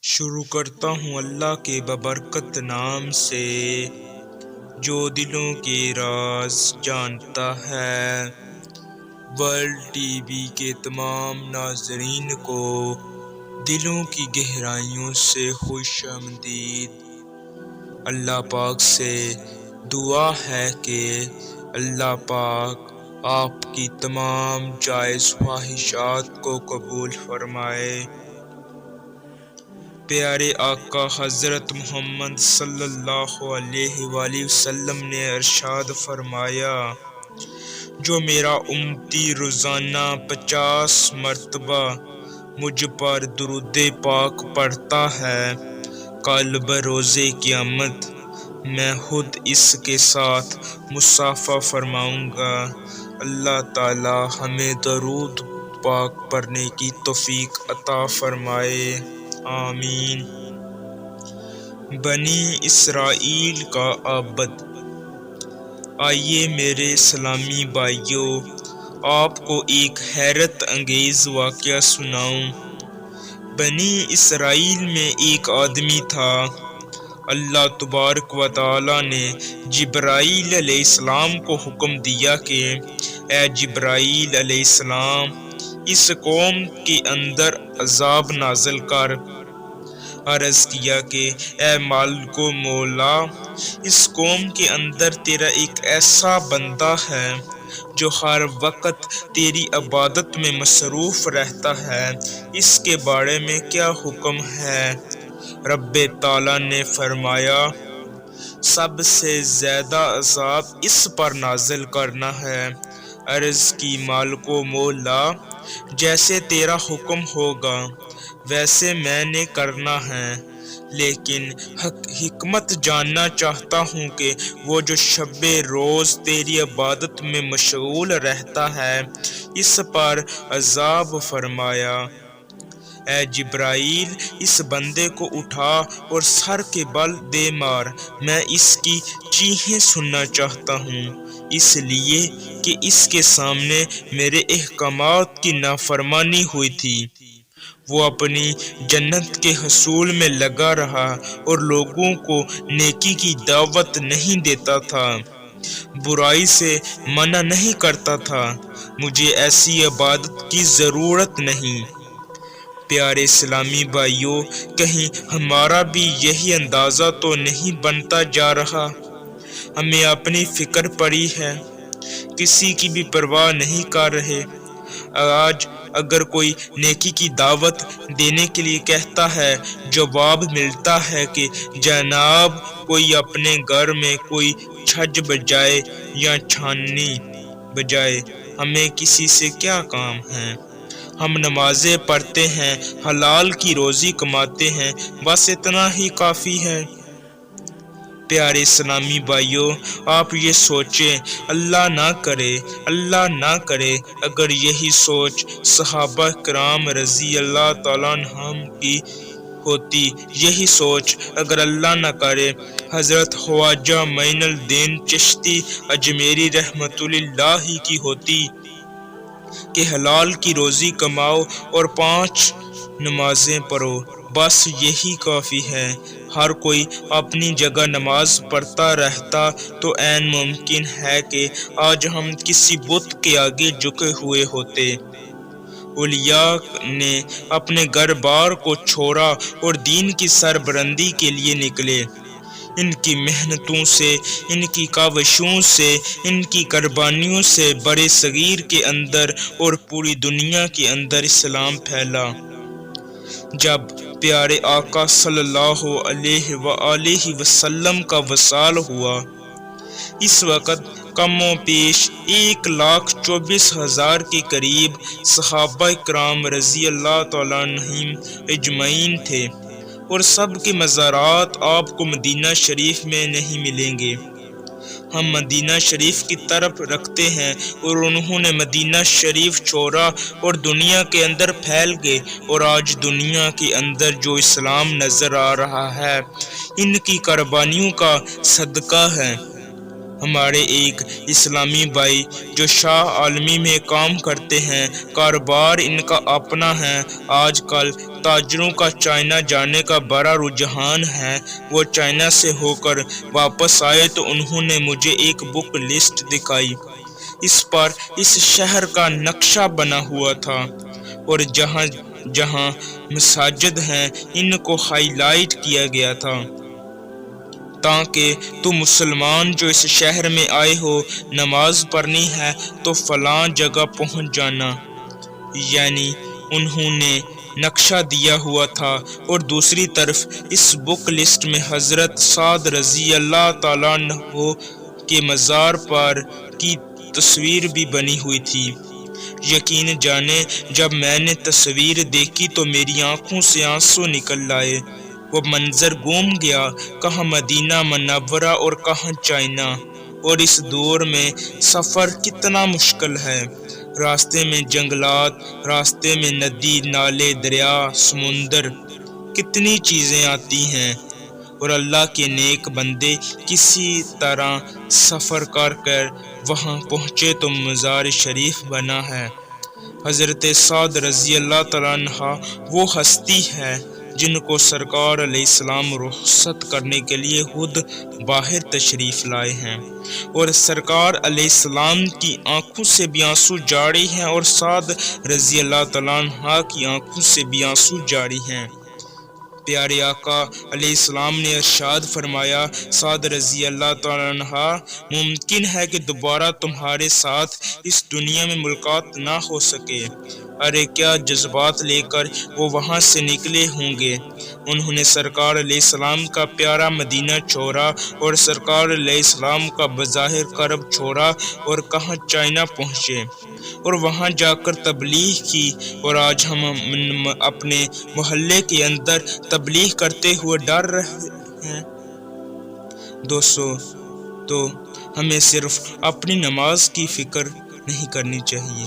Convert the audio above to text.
شروع کرتا ہوں اللہ کے ببرکت نام سے، جو دلوں کے راز جانتا ہے۔ ورلڈ ٹی وی کے تمام ناظرین کو دلوں کی گہرائیوں سے خوش آمدید۔ اللہ پاک سے دعا ہے کہ اللہ پاک آپ کی تمام جائز خواہشات کو قبول فرمائے۔ پیارے آقا حضرت محمد صلی اللہ علیہ وآلہ وسلم نے ارشاد فرمایا، جو میرا امتی روزانہ 50 مرتبہ مجھ پر درود پاک پڑھتا ہے، کل بروز قیامت میں خود اس کے ساتھ مصافحہ فرماؤں گا۔ اللہ تعالی ہمیں درود پاک پڑھنے کی توفیق عطا فرمائے، آمین۔ بنی اسرائیل کا عبد۔ آئیے میرے اسلامی بھائیوں، آپ کو ایک حیرت انگیز واقعہ سناؤں۔ بنی اسرائیل میں ایک آدمی تھا۔ اللہ تبارک و تعالی نے جبرائیل علیہ السلام کو حکم دیا کہ اے جبرائیل علیہ السلام، اس قوم کے اندر عذاب نازل کر۔ عرض کیا کہ اے مالک و مولا، اس قوم کے اندر تیرا ایک ایسا بندہ ہے جو ہر وقت تیری عبادت میں مصروف رہتا ہے، اس کے بارے میں کیا حکم ہے؟ رب تعالی نے فرمایا، سب سے زیادہ عذاب اس پر نازل کرنا ہے۔ عرض کی مالک و مولا، جیسے تیرا حکم ہوگا ویسے میں نے کرنا ہے، لیکن حکمت جاننا چاہتا ہوں کہ وہ جو شب روز تیری عبادت میں مشغول رہتا ہے، اس پر عذاب فرمایا۔ اے جبرائیل، اس بندے کو اٹھا اور سر کے بل دے مار، میں اس کی چیخیں سننا چاہتا ہوں، اس لیے کہ اس کے سامنے میرے احکامات کی نافرمانی ہوئی تھی۔ وہ اپنی جنت کے حصول میں لگا رہا اور لوگوں کو نیکی کی دعوت نہیں دیتا تھا، برائی سے منع نہیں کرتا تھا۔ مجھے ایسی عبادت کی ضرورت نہیں۔ پیارے اسلامی بھائیوں، کہیں ہمارا بھی یہی اندازہ تو نہیں بنتا جا رہا؟ ہمیں اپنی فکر پڑی ہے، کسی کی بھی پرواہ نہیں کر رہے۔ آج اگر کوئی نیکی کی دعوت دینے کے لیے کہتا ہے، جواب ملتا ہے کہ جناب کوئی اپنے گھر میں کوئی چھج بجائے یا چھاننی بجائے، ہمیں کسی سے کیا کام ہے؟ ہم نمازیں پڑھتے ہیں، حلال کی روزی کماتے ہیں، بس اتنا ہی کافی ہے۔ پیارے اسلامی بھائیوں، آپ یہ سوچیں، اللہ نہ کرے اگر یہی سوچ صحابہ کرام رضی اللہ تعالیٰ عنہم کی ہوتی، یہی سوچ اگر اللہ نہ کرے حضرت خواجہ معین الدین چشتی اجمیری رحمۃ اللہ کی ہوتی کہ حلال کی روزی کماؤ اور 5 نمازیں پڑھو، بس یہی کافی ہے، ہر کوئی اپنی جگہ نماز پڑھتا رہتا تو عین ممکن ہے کہ آج ہم کسی بت کے آگے جھکے ہوئے ہوتے۔ اولیاء نے اپنے گھر بار کو چھوڑا اور دین کی سربلندی کے لیے نکلے۔ ان کی محنتوں سے، ان کی کاوشوں سے، ان کی قربانیوں سے بڑے صغیر کے اندر اور پوری دنیا کے اندر اسلام پھیلا۔ جب پیارے آقا صلی اللہ علیہ وآلہ وسلم کا وصال ہوا، اس وقت کم و بیش 1,24,000 کے قریب صحابہ کرام رضی اللہ تعالیٰ عنہم اجمعین تھے، اور سب کے مزارات آپ کو مدینہ شریف میں نہیں ملیں گے۔ ہم مدینہ شریف کی طرف رکھتے ہیں اور انہوں نے مدینہ شریف چھوڑا اور دنیا کے اندر پھیل گئے، اور آج دنیا کے اندر جو اسلام نظر آ رہا ہے، ان کی قربانیوں کا صدقہ ہے۔ ہمارے ایک اسلامی بھائی جو شاہ عالمی میں کام کرتے ہیں، کاروبار ان کا اپنا ہے، آج کل تاجروں کا چائنا جانے کا بڑا رجحان ہے۔ وہ چائنا سے ہو کر واپس آئے تو انہوں نے مجھے ایک بک لسٹ دکھائی۔ اس پر اس شہر کا نقشہ بنا ہوا تھا اور جہاں جہاں مساجد ہیں ان کو ہائی لائٹ کیا گیا تھا تاکہ تم مسلمان جو اس شہر میں آئے ہو، نماز پڑھنی ہے تو فلاں جگہ پہنچ جانا۔ یعنی انہوں نے نقشہ دیا ہوا تھا اور دوسری طرف اس بک لسٹ میں حضرت سعد رضی اللہ تعالیٰ عنہ کے مزار پر کی تصویر بھی بنی ہوئی تھی۔ یقین جانے جب میں نے تصویر دیکھی تو میری آنکھوں سے آنسو نکل آئے۔ وہ منظر گم گیا، کہاں مدینہ منورہ اور کہاں چائنا، اور اس دور میں سفر کتنا مشکل ہے۔ راستے میں جنگلات، راستے میں ندی نالے دریا سمندر، کتنی چیزیں آتی ہیں، اور اللہ کے نیک بندے کسی طرح سفر کر کر وہاں پہنچے تو مزار شریف بنا ہے۔ حضرت سعد رضی اللہ تعالیٰ عنہ وہ ہستی ہے جن کو سرکار علیہ السلام رخصت کرنے کے لیے خود باہر تشریف لائے ہیں، اور سرکار علیہ السلام کی آنکھوں سے بھی آنسو جاری ہیں اور سعد رضی اللہ تعالیٰ عنہ کی آنکھوں سے بھی آنسو جاری ہیں۔ پیارے آقا علیہ السلام نے ارشاد فرمایا، سعد رضی اللہ تعالیٰ عنہ، ممکن ہے کہ دوبارہ تمہارے ساتھ اس دنیا میں ملاقات نہ ہو سکے۔ ارے کیا جذبات لے کر وہ وہاں سے نکلے ہوں گے۔ انہوں نے سرکار علیہ السلام کا پیارا مدینہ چھوڑا اور سرکار علیہ السلام کا بظاہر کرب چھوڑا اور کہاں چائنا پہنچے اور وہاں جا کر تبلیغ کی، اور آج ہم اپنے محلے کے اندر تبلیغ کرتے ہوئے ڈر رہے ہیں۔ دوستو، تو ہمیں صرف اپنی نماز کی فکر نہیں کرنی چاہیے۔